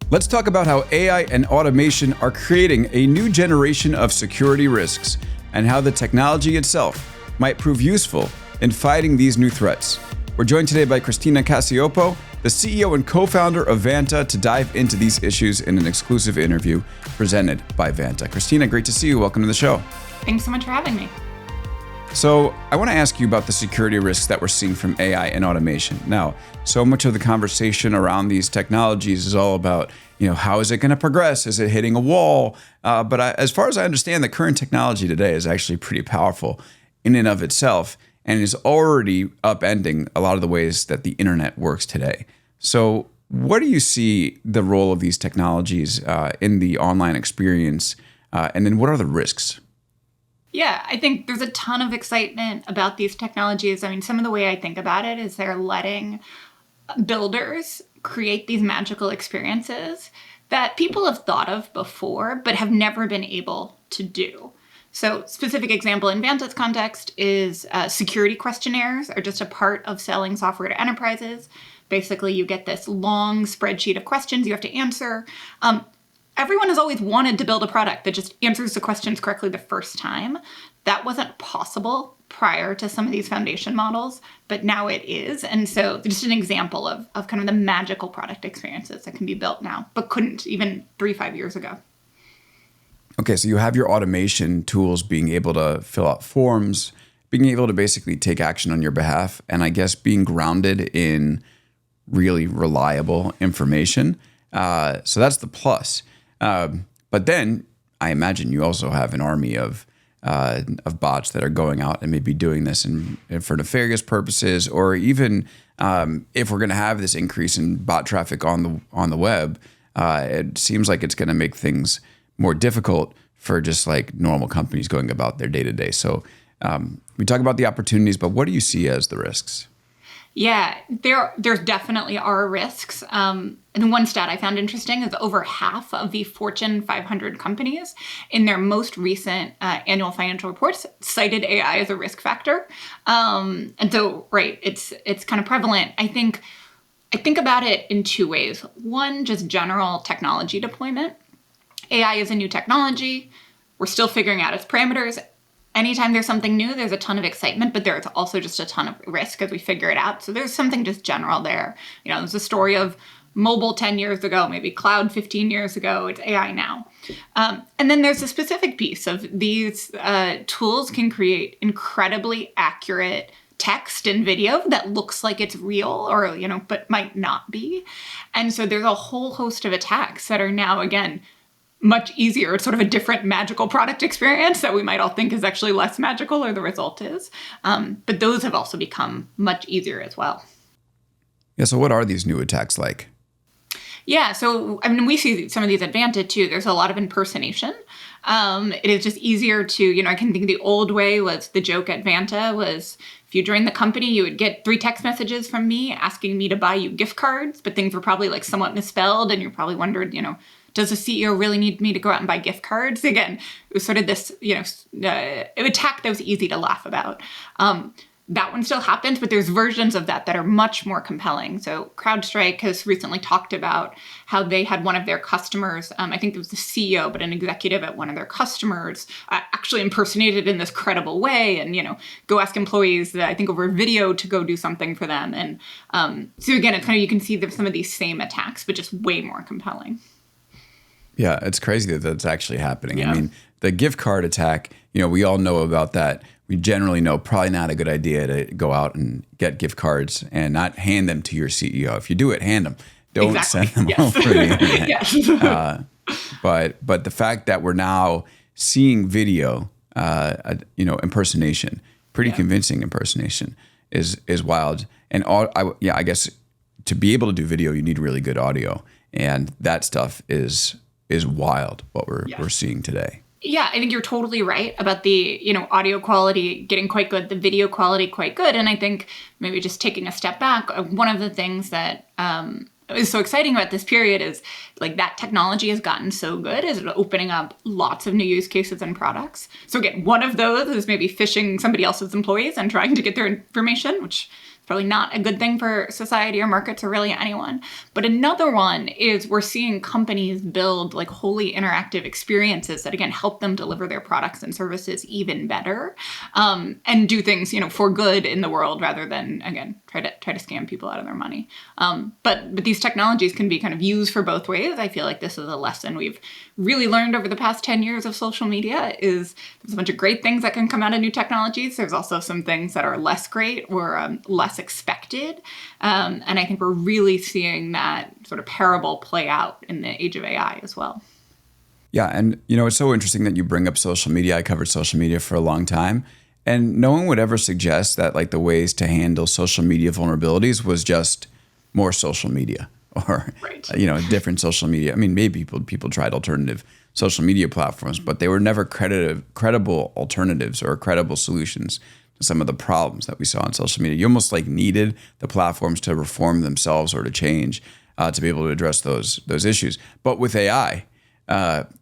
Let's talk about how AI and automation are creating a new generation of security risks and how the technology itself might prove useful in fighting these new threats. We're joined today by Christina Cacioppo, the CEO and co-founder of Vanta, to dive into these issues in an exclusive interview presented by Vanta. Christina, great to see you. Welcome to the show. Thanks so much for having me. So I want to ask you about the security risks that we're seeing from AI and automation. Now, so much of the conversation around these technologies is all about, how is it going to progress? Is it hitting a wall? But as far as I understand, the current technology today is actually pretty powerful in and of itself and is already upending a lot of the ways that the internet works today. So what do you see the role of these technologies in the online experience? And then what are the risks? Yeah, I think there's a ton of excitement about these technologies. I mean, some of the way I think about it is they're letting builders create these magical experiences that people have thought of before, but have never been able to do. So specific example in Vanta's context is security questionnaires are just a part of selling software to enterprises. Basically, you get this long spreadsheet of questions you have to answer. Everyone has always wanted to build a product that just answers the questions correctly the first time. That wasn't possible prior to some of these foundation models, but now it is. And so just an example of kind of the magical product experiences that can be built now, but couldn't even 3-5 years ago. Okay, so you have your automation tools being able to fill out forms, being able to basically take action on your behalf, and I guess being grounded in really reliable information. So that's the plus. But then I imagine you also have an army of bots that are going out and maybe doing this for nefarious purposes, or even if we're going to have this increase in bot traffic on the web, it seems like it's going to make things more difficult for just like normal companies going about their day to day. So we talk about the opportunities, but what do you see as the risks? Yeah, there definitely are risks. And one stat I found interesting is over half of the Fortune 500 companies in their most recent annual financial reports cited AI as a risk factor. And so, right, it's kind of prevalent. I think about it in two ways. One, just general technology deployment. AI is a new technology. We're still figuring out its parameters. Anytime there's something new, there's a ton of excitement, but there's also just a ton of risk as we figure it out. So there's something just general there. There's a story of mobile 10 years ago, maybe cloud 15 years ago, it's AI now. And then there's a specific piece of these tools can create incredibly accurate text and video that looks like it's real or, but might not be. And so there's a whole host of attacks that are now, again, much easier. It's sort of a different magical product experience that we might all think is actually less magical, or the result is. But those have also become much easier as well. Yeah, so what are these new attacks like? Yeah, so we see some of these at Vanta too. There's a lot of impersonation. It is just easier to, I can think the old way was the joke at Vanta was if you joined the company, you would get 3 text messages from me asking me to buy you gift cards, but things were probably like somewhat misspelled and you probably wondered, does the CEO really need me to go out and buy gift cards? Again, it was sort of this, attack that was easy to laugh about. That one still happens, but there's versions of that are much more compelling. So CrowdStrike has recently talked about how they had one of their customers, I think it was the CEO, but an executive at one of their customers, actually impersonated in this credible way and, go ask employees, I think over video, to go do something for them. And so again, it's kind of, you can see some of these same attacks, but just way more compelling. Yeah, it's crazy that that's actually happening. Yeah. I mean, the gift card attack, we all know about that. We generally know probably not a good idea to go out and get gift cards and not hand them to your CEO. If you do it, hand them. Don't exactly. send them Yes. over the internet. Yes. But the fact that we're now seeing video, impersonation, pretty convincing impersonation, is wild. And I guess to be able to do video, you need really good audio, and that stuff is wild. What we're seeing today. Yeah, I think you're totally right about the, audio quality getting quite good, the video quality quite good. And I think maybe just taking a step back, one of the things that is so exciting about this period is like that technology has gotten so good is opening up lots of new use cases and products. So again, one of those is maybe phishing somebody else's employees and trying to get their information, which Probably not a good thing for society or markets or really anyone. But another one is we're seeing companies build like wholly interactive experiences that, again, help them deliver their products and services even better, and do things, for good in the world rather than, again, try to scam people out of their money. But these technologies can be kind of used for both ways. I feel like this is a lesson we've really learned over the past 10 years of social media is there's a bunch of great things that can come out of new technologies. There's also some things that are less great or less expected. And I think we're really seeing that sort of parable play out in the age of AI as well. Yeah. And, it's so interesting that you bring up social media. I covered social media for a long time. And no one would ever suggest that like the ways to handle social media vulnerabilities was just more social media or, right. Different social media. I mean, maybe people tried alternative social media platforms, but they were never credible alternatives or credible solutions to some of the problems that we saw on social media. You almost like needed the platforms to reform themselves or to change to be able to address those issues. But with AI,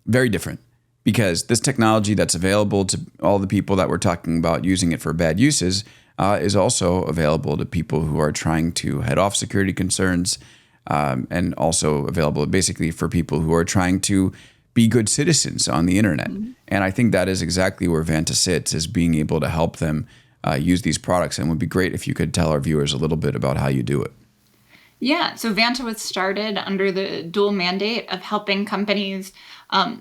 very different, because this technology that's available to all the people that we're talking about using it for bad uses is also available to people who are trying to head off security concerns, and also available basically for people who are trying to be good citizens on the internet. Mm-hmm. And I think that is exactly where Vanta sits, is being able to help them use these products. And it would be great if you could tell our viewers a little bit about how you do it. Yeah, so Vanta was started under the dual mandate of helping companies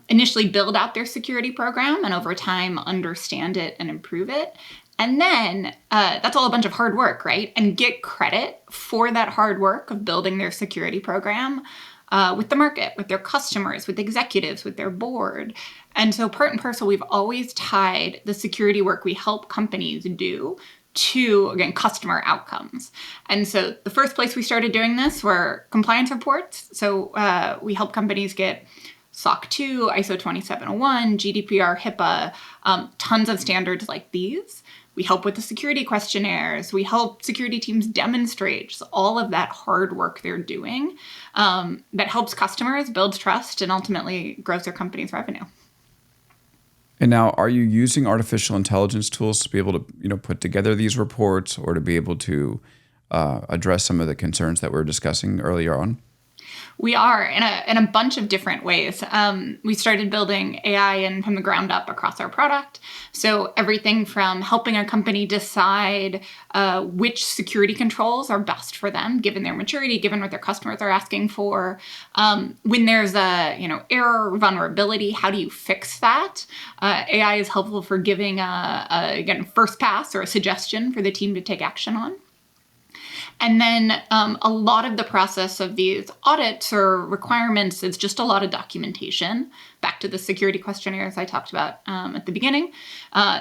initially build out their security program and over time understand it and improve it. And then that's all a bunch of hard work, right? And get credit for that hard work of building their security program with the market, with their customers, with executives, with their board. And so part and parcel, we've always tied the security work we help companies do to, again, customer outcomes. And so the first place we started doing this were compliance reports. So we help companies get SOC 2, ISO 27001, GDPR, HIPAA, tons of standards like these. We help with the security questionnaires. We help security teams demonstrate just all of that hard work they're doing that helps customers build trust and ultimately grows their company's revenue. And now, are you using artificial intelligence tools to be able to, put together these reports or to be able to address some of the concerns that we were discussing earlier on? We are in a bunch of different ways. We started building AI in from the ground up across our product. So everything from helping a company decide which security controls are best for them, given their maturity, given what their customers are asking for. When there's a error or vulnerability, how do you fix that? AI is helpful for giving again, first pass or a suggestion for the team to take action on. And then a lot of the process of these audits or requirements is just a lot of documentation. Back to the security questionnaires I talked about at the beginning.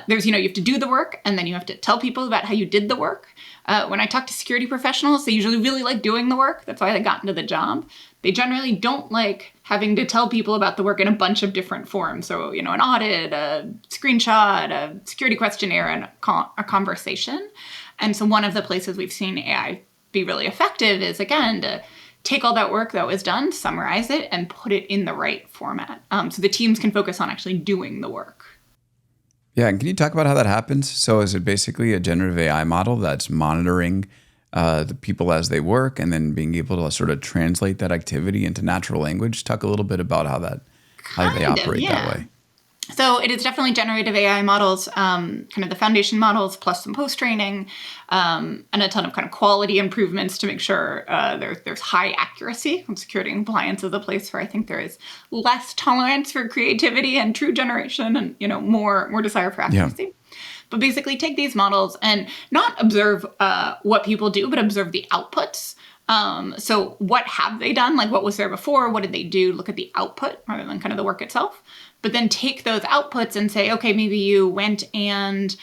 There's, you have to do the work, and then you have to tell people about how you did the work. When I talk to security professionals, they usually really like doing the work. That's why they got into the job. They generally don't like having to tell people about the work in a bunch of different forms. So, an audit, a screenshot, a security questionnaire, and a conversation. And so one of the places we've seen AI be really effective is, again, to take all that work that was done, summarize it, and put it in the right format. So the teams can focus on actually doing the work. Yeah, and can you talk about how that happens? So is it basically a generative AI model that's monitoring the people as they work and then being able to sort of translate that activity into natural language? Talk a little bit about how they operate that way. So it is definitely generative AI models, kind of the foundation models plus some post-training, and a ton of kind of quality improvements to make sure there's high accuracy. And security and compliance is a place where I think there is less tolerance for creativity and true generation and, more desire for accuracy. Yeah. But basically take these models and not observe what people do, but observe the outputs. So what have they done? Like what was there before? What did they do? Look at the output rather than kind of the work itself. But then take those outputs and say, okay, maybe you went and,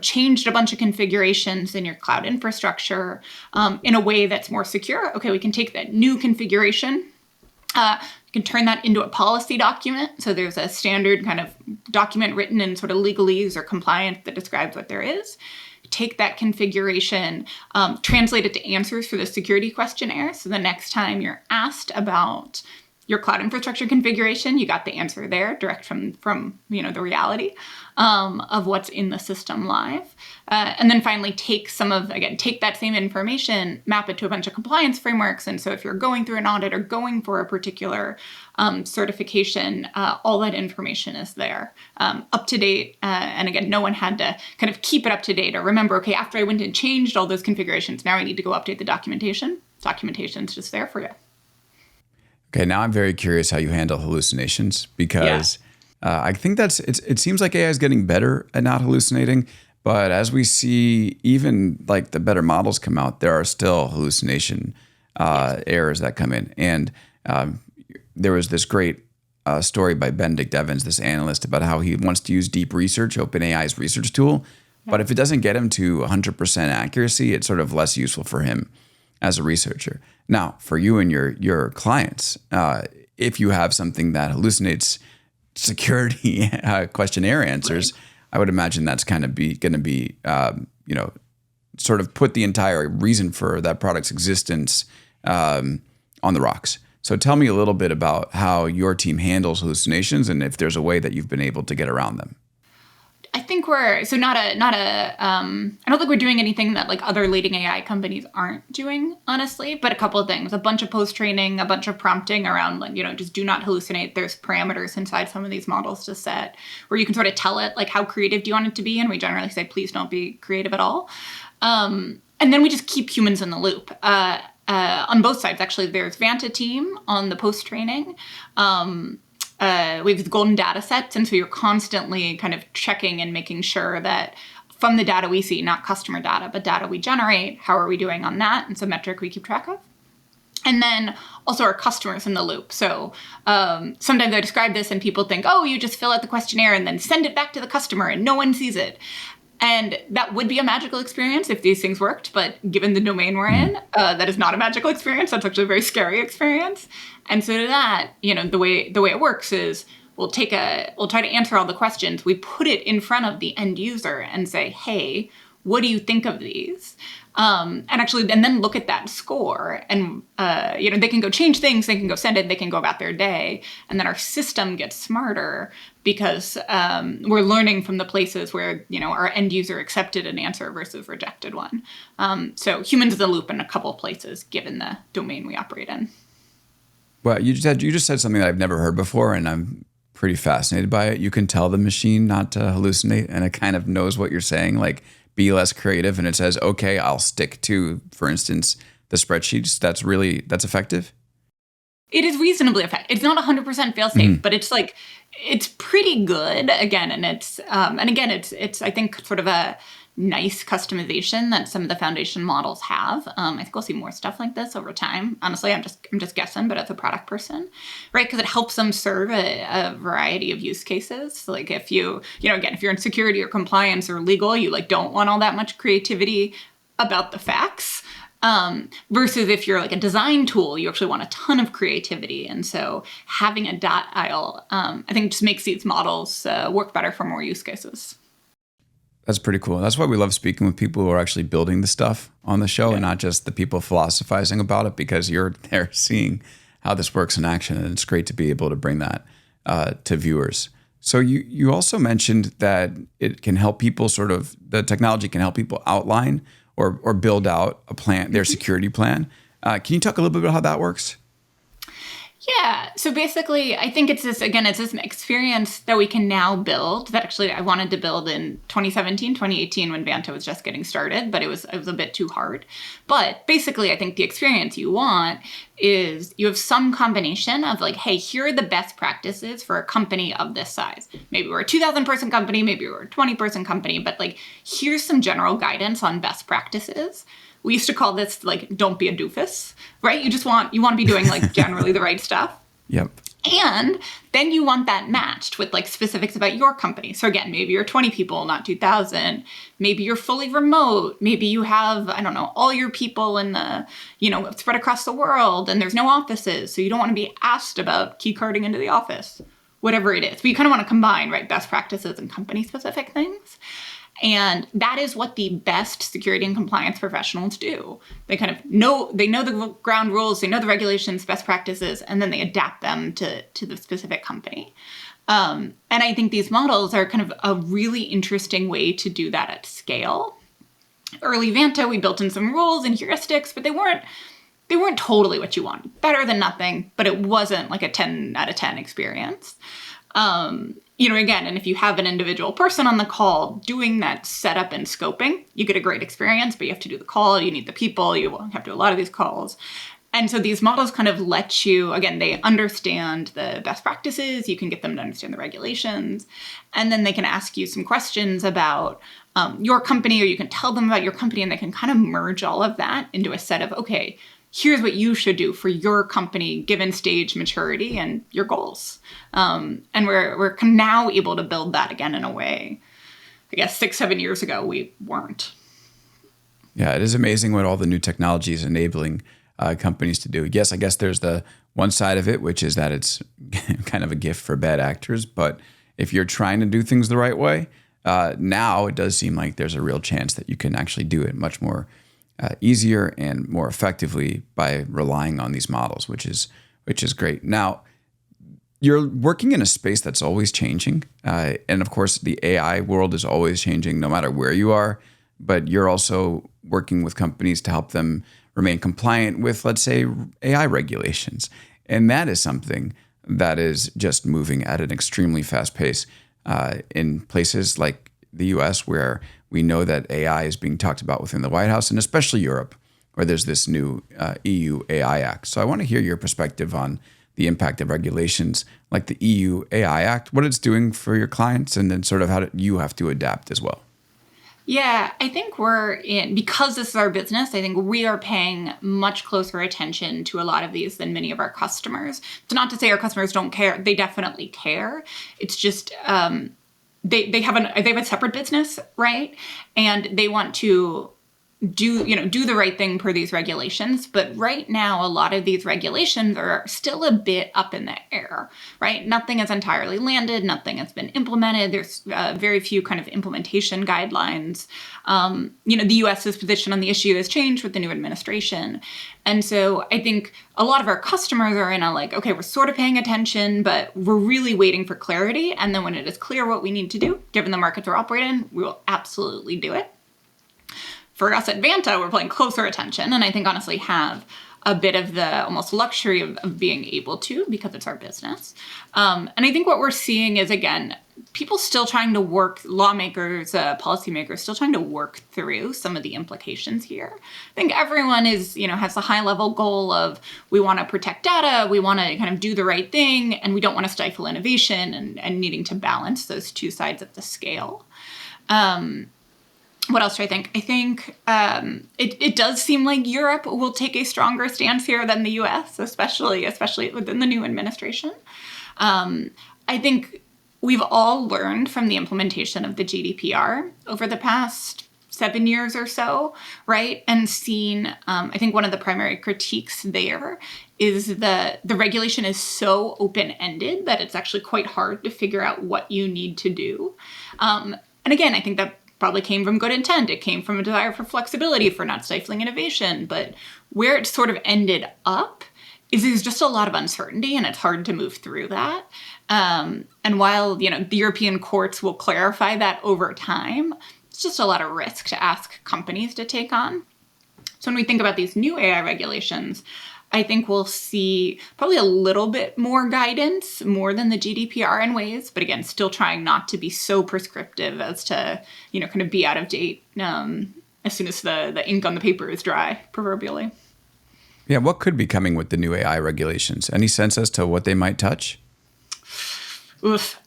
changed a bunch of configurations in your cloud infrastructure in a way that's more secure. Okay, we can take that new configuration. You can turn that into a policy document. So there's a standard kind of document written in sort of legalese or compliance that describes what there is. Take that configuration, translate it to answers for the security questionnaire. So the next time you're asked about your cloud infrastructure configuration. You got the answer there direct from the reality of what's in the system live. And then finally take that same information, map it to a bunch of compliance frameworks. And so if you're going through an audit or going for a particular certification, all that information is there, up to date. And again, no one had to kind of keep it up to date or remember, okay, after I went and changed all those configurations, now I need to go update the documentation. Documentation's just there for you. Okay, now I'm very curious how you handle hallucinations, because I think it seems like AI is getting better at not hallucinating, but as we see even like the better models come out, there are still hallucination errors that come in. And there was this great story by Benedict Evans, this analyst, about how he wants to use deep research, OpenAI's research tool, but if it doesn't get him to 100% accuracy, it's sort of less useful for him as a researcher. Now, for you and your clients, if you have something that hallucinates security questionnaire answers, right, I would imagine that's kind of going to be, sort of put the entire reason for that product's existence on the rocks. So tell me a little bit about how your team handles hallucinations and if there's a way that you've been able to get around them. I think I don't think we're doing anything that like other leading AI companies aren't doing, honestly, but a couple of things, a bunch of post-training, a bunch of prompting around like, just do not hallucinate. There's parameters inside some of these models to set where you can sort of tell it like how creative do you want it to be. And we generally say, please don't be creative at all. And then we just keep humans in the loop. On both sides, actually, there's Vanta team on the post-training. We have the golden data sets, and so you're constantly kind of checking and making sure that from the data we see, not customer data, but data we generate, how are we doing on that? And so metric we keep track of. And then also our customers in the loop. So sometimes I describe this and people think, oh, you just fill out the questionnaire and then send it back to the customer and no one sees it. And that would be a magical experience if these things worked. But given the domain we're in, that is not a magical experience. That's actually a very scary experience. And so to that, the way it works is we'll try to answer all the questions. We put it in front of the end user and say, hey, what do you think of these? And then look at that score and, they can go change things, they can go send it, they can go about their day. And then our system gets smarter because we're learning from the places where, our end user accepted an answer versus rejected one. So humans in the loop in a couple of places, given the domain we operate in. Well, you just said something that I've never heard before, and I'm pretty fascinated by it. You can tell the machine not to hallucinate, and it kind of knows what you're saying, like be less creative, and it says, okay, I'll stick to, for instance, the spreadsheets. That's effective? It is reasonably effective. It's not 100% fail-safe, but it's pretty good, again, and it's I think sort of a nice customization that some of the foundation models have. I think we'll see more stuff like this over time. Honestly, I'm just guessing, but as a product person, right? Because it helps them serve a variety of use cases. Like if if you're in security or compliance or legal, you don't want all that much creativity about the facts. Versus if you're like a design tool, you actually want a ton of creativity. And so having a dot aisle, I think just makes these models work better for more use cases. That's pretty cool. That's why we love speaking with people who are actually building the stuff on the show and not just the people philosophizing about it, because you're there seeing how this works in action. And it's great to be able to bring that to viewers. So you also mentioned that it can help people the technology can help people outline or build out a plan, their security plan. Can you talk a little bit about how that works? Yeah. So basically, I think it's this experience that we can now build that actually I wanted to build in 2017, 2018 when Vanta was just getting started, but it was a bit too hard. But basically, I think the experience you want is you have some combination of like, hey, here are the best practices for a company of this size. Maybe we're a 2,000 person company, maybe we're a 20 person company, but here's some general guidance on best practices. We used to call this don't be a doofus, right? You want to be doing generally the right stuff. Yep. And then you want that matched with specifics about your company. So again, maybe you're 20 people, not 2,000. Maybe you're fully remote. Maybe you have, all your people in the, spread across the world and there's no offices. So you don't want to be asked about key carding into the office, whatever it is. But you kind of want to combine, right, best practices and company specific things. And that is what the best security and compliance professionals do. They kind of know the ground rules, they know the regulations, best practices, and then they adapt them to the specific company. And I think these models are kind of a really interesting way to do that at scale. Early Vanta, we built in some rules and heuristics, but they weren't totally what you want. Better than nothing, but it wasn't like a 10 out of 10 experience. Again, and if you have an individual person on the call doing that setup and scoping, you get a great experience, but you have to do the call, you need the people, you have to do a lot of these calls. And so these models kind of let you, again, they understand the best practices, you can get them to understand the regulations, and then they can ask you some questions about your company, or you can tell them about your company, and they can kind of merge all of that into a set of, okay, here's what you should do for your company, given stage maturity and your goals. And we're now able to build that again in a way, I guess 6-7 years ago, we weren't. Yeah, it is amazing what all the new technology is enabling companies to do. Yes, I guess there's the one side of it, which is that it's kind of a gift for bad actors. But if you're trying to do things the right way, now it does seem like there's a real chance that you can actually do it much more easier and more effectively by relying on these models, which is great. Now, you're working in a space that's always changing. And of course, the AI world is always changing no matter where you are. But you're also working with companies to help them remain compliant with, let's say, AI regulations. And that is something that is just moving at an extremely fast pace in places like the US, where we know that AI is being talked about within the White House, and especially Europe, where there's this new EU AI Act. So I want to hear your perspective on the impact of regulations like the EU AI Act, what it's doing for your clients, and then sort of how you have to adapt as well. Yeah, I think because this is our business, I think we are paying much closer attention to a lot of these than many of our customers. It's not to say our customers don't care. They definitely care. It's just they have a separate business, right? And they want to do the right thing per these regulations. But right now, a lot of these regulations are still a bit up in the air, right? Nothing has entirely landed. Nothing has been implemented. There's very few kind of implementation guidelines. The US's position on the issue has changed with the new administration. And so I think a lot of our customers are in a okay, we're sort of paying attention, but we're really waiting for clarity. And then when it is clear what we need to do, given the markets we're operating in, we will absolutely do it. For us at Vanta, we're paying closer attention, and I think honestly have a bit of the almost luxury of being able to, because it's our business. And I think what we're seeing is, again, people still trying to work, lawmakers, policymakers, still trying to work through some of the implications here. I think everyone is, has a high level goal of, we want to protect data, we want to kind of do the right thing, and we don't want to stifle innovation, and needing to balance those two sides of the scale. What else do I think? I think it does seem like Europe will take a stronger stance here than the US, especially within the new administration. I think we've all learned from the implementation of the GDPR over the past 7 years or so, right? And seen, I think one of the primary critiques there is the regulation is so open-ended that it's actually quite hard to figure out what you need to do. And again, I think that probably came from good intent. It came from a desire for flexibility, for not stifling innovation. But where it sort of ended up is there's just a lot of uncertainty, and it's hard to move through that. And while, the European courts will clarify that over time, it's just a lot of risk to ask companies to take on. So when we think about these new AI regulations, I think we'll see probably a little bit more guidance, more than the GDPR in ways, but again, still trying not to be so prescriptive as to, kind of be out of date as soon as the ink on the paper is dry, proverbially. Yeah, what could be coming with the new AI regulations? Any sense as to what they might touch? Oof.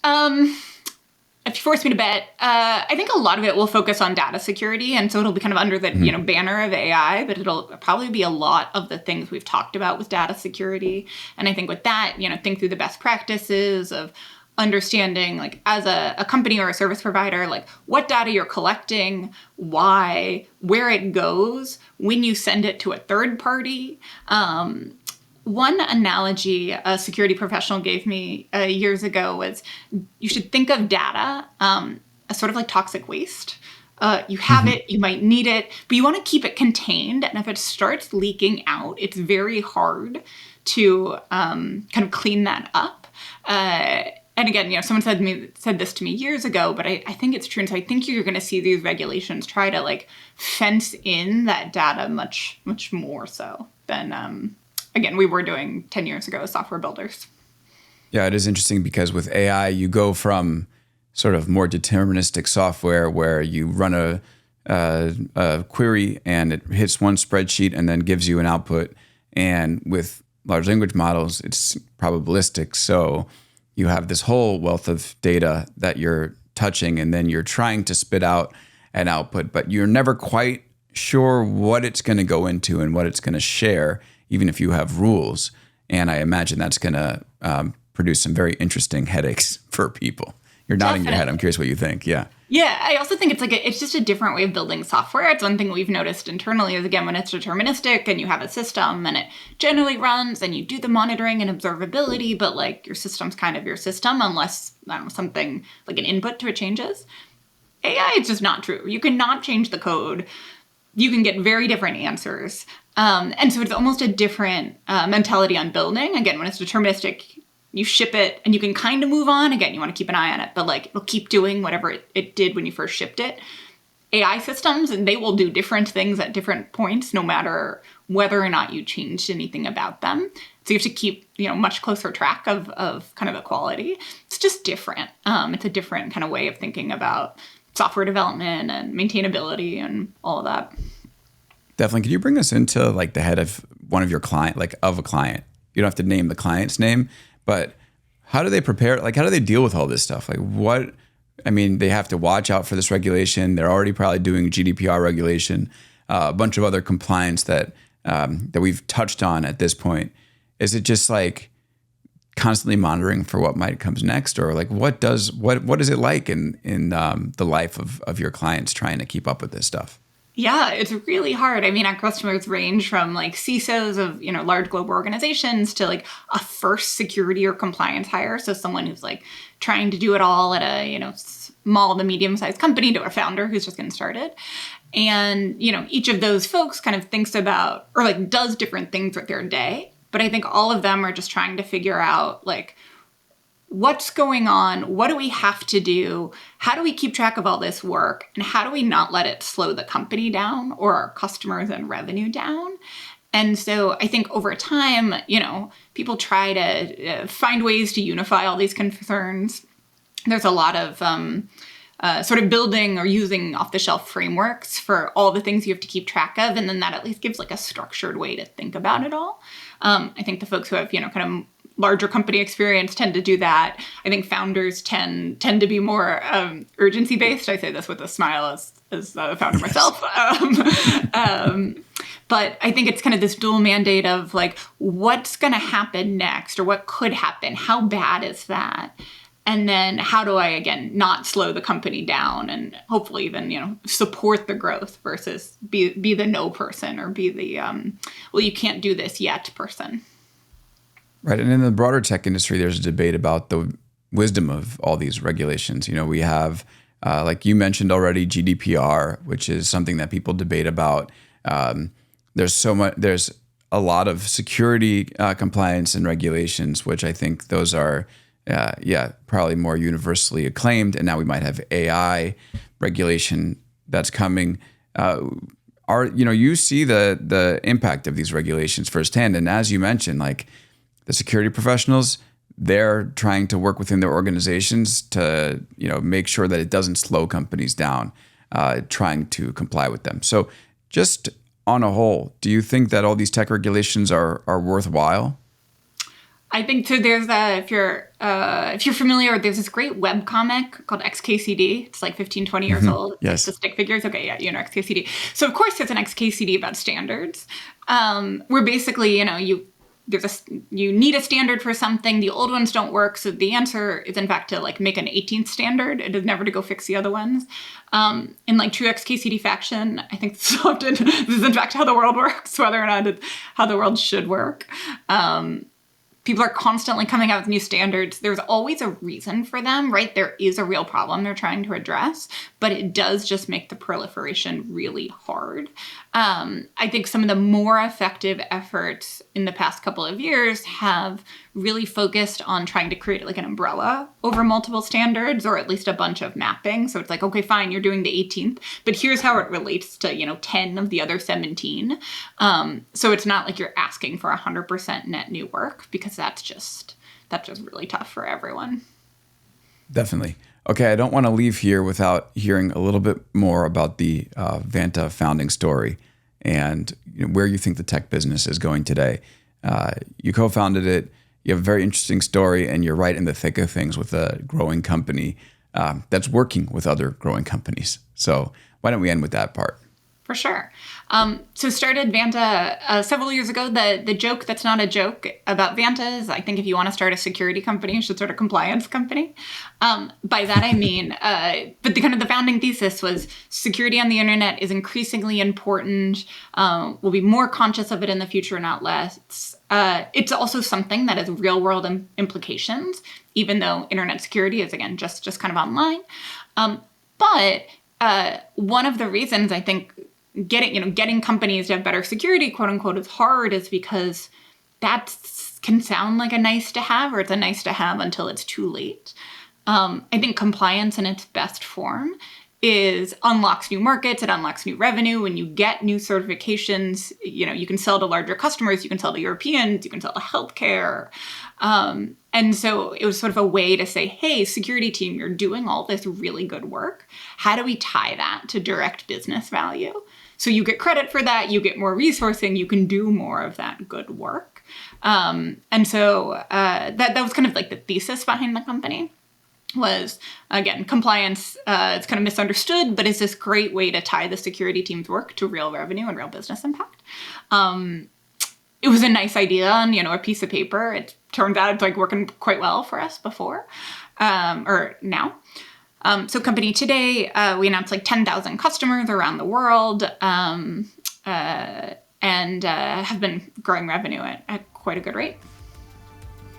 If you force me to bet, I think a lot of it will focus on data security, and so it'll be kind of under the banner of AI, but it'll probably be a lot of the things we've talked about with data security. And I think with that, think through the best practices of understanding, as a company or a service provider, what data you're collecting, why, where it goes, when you send it to a third party. One analogy a security professional gave me years ago was you should think of data as sort of like toxic waste. You have it, you might need it, but you want to keep it contained. And if it starts leaking out, it's very hard to kind of clean that up. And again, someone said this to me years ago, but I think it's true. And so I think you're going to see these regulations try to like fence in that data much, much more so than, again, we were doing 10 years ago as software builders. Yeah, it is interesting because with AI, you go from sort of more deterministic software where you run a query and it hits one spreadsheet and then gives you an output. And with large language models, it's probabilistic. So you have this whole wealth of data that you're touching, and then you're trying to spit out an output, but you're never quite sure what it's going to go into and what it's going to share, even if you have rules. And I imagine that's going to produce some very interesting headaches for people. You're nodding your head. I'm curious what you think. Yeah. Yeah, I also think it's just a different way of building software. It's one thing we've noticed internally is, again, when it's deterministic and you have a system and it generally runs and you do the monitoring and observability, but like your system's kind of your system unless, I don't know, something like an input to it changes. AI is just not true. You cannot change the code. You can get very different answers. And so it's almost a different mentality on building. Again, when it's deterministic, you ship it and you can kind of move on. Again, you want to keep an eye on it, but like it'll keep doing whatever it did when you first shipped it. AI systems, and they will do different things at different points, no matter whether or not you changed anything about them. So you have to keep, much closer track of kind of the quality. It's just different. It's a different kind of way of thinking about software development and maintainability and all of that. Definitely. Could you bring us into like the head of one of your client, like of a client? You don't have to name the client's name, but how do they prepare? Like, how do they deal with all this stuff? Like they have to watch out for this regulation. They're already probably doing GDPR regulation, a bunch of other compliance that we've touched on at this point. Is it just like constantly monitoring for what might comes next, or like what is it like in the life of your clients trying to keep up with this stuff? Yeah, it's really hard. I mean, our customers range from like CISOs of, large global organizations to like a first security or compliance hire. So someone who's like trying to do it all at a, small to medium-sized company, to a founder who's just getting started. And, each of those folks kind of thinks about or like does different things with their day. But I think all of them are just trying to figure out like, what's going on? What do we have to do? How do we keep track of all this work? And how do we not let it slow the company down or our customers and revenue down? And so I think over time, people try to find ways to unify all these concerns. There's a lot of sort of building or using off-the-shelf frameworks for all the things you have to keep track of. And then that at least gives like a structured way to think about it all. I think the folks who have, kind of larger company experience tend to do that. I think founders tend to be more urgency based. I say this with a smile as a founder myself. But I think it's kind of this dual mandate of like, what's going to happen next or what could happen? How bad is that? And then how do I, again, not slow the company down and hopefully even, support the growth versus be the no person or be the, well, you can't do this yet person. Right. And in the broader tech industry, there's a debate about the wisdom of all these regulations. We have, like you mentioned already, GDPR, which is something that people debate about. There's a lot of security compliance and regulations, which I think those are, probably more universally acclaimed. And now we might have AI regulation that's coming. You see the impact of these regulations firsthand. And as you mentioned, like, the security professionals, they're trying to work within their organizations to, make sure that it doesn't slow companies down, trying to comply with them. So just on a whole, do you think that all these tech regulations are worthwhile? I think so. There's if you're familiar, there's this great web comic called XKCD. It's like 15, 20 years old. It's yes. Like the stick figures. Okay, yeah, XKCD. So of course there's an XKCD about standards, where basically, you need a standard for something. The old ones don't work. So the answer is, in fact, to like make an 18th standard. It is never to go fix the other ones. In like true XKCD fashion, I think this is in fact how the world works, whether or not it's how the world should work. People are constantly coming out with new standards. There's always a reason for them, right? There is a real problem they're trying to address, but it does just make the proliferation really hard. I think some of the more effective efforts in the past couple of years have really focused on trying to create like an umbrella over multiple standards, or at least a bunch of mapping. So it's like, okay, fine, you're doing the 18th, but here's how it relates to, 10 of the other 17. So it's not like you're asking for 100% net new work, because that's just really tough for everyone. Definitely. Okay, I don't want to leave here without hearing a little bit more about the Vanta founding story and where you think the tech business is going today. You co-founded it. You have a very interesting story, and you're right in the thick of things with a growing company that's working with other growing companies. So why don't we end with that part? For sure. So started Vanta several years ago. The joke that's not a joke about Vanta is, I think if you want to start a security company, you should start a compliance company. By that I mean, but the founding thesis was security on the internet is increasingly important. We'll be more conscious of it in the future, not less. It's also something that has real world implications, even though internet security is, again, just kind of online. But one of the reasons I think getting companies to have better security, quote unquote, is hard is because that can sound like a nice to have, or it's a nice to have until it's too late. I think compliance in its best form unlocks new markets, it unlocks new revenue. When you get new certifications, you can sell to larger customers, you can sell to Europeans, you can sell to healthcare. And so it was sort of a way to say, hey, security team, you're doing all this really good work. How do we tie that to direct business value? So you get credit for that, you get more resourcing, you can do more of that good work. And so that was kind of like the thesis behind the company. Was, again, compliance, it's kind of misunderstood, but it's this great way to tie the security team's work to real revenue and real business impact. It was a nice idea on, a piece of paper. It turns out it's like working quite well for us before, or now. So company today, we announced like 10,000 customers around the world, and have been growing revenue at quite a good rate.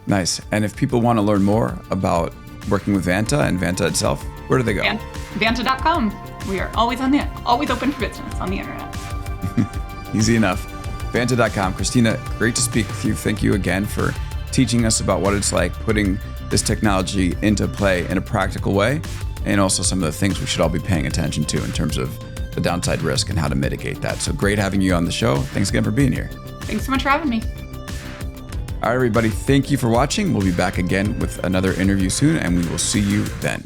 Nice. And if people want to learn more about working with Vanta and Vanta itself, where do they go? Vanta.com. We are always open for business on the internet. Easy enough. Vanta.com. Christina, great to speak with you. Thank you again for teaching us about what it's like putting this technology into play in a practical way, and also some of the things we should all be paying attention to in terms of the downside risk and how to mitigate that. So great having you on the show. Thanks again for being here. Thanks so much for having me. All right, everybody, thank you for watching. We'll be back again with another interview soon, and we will see you then.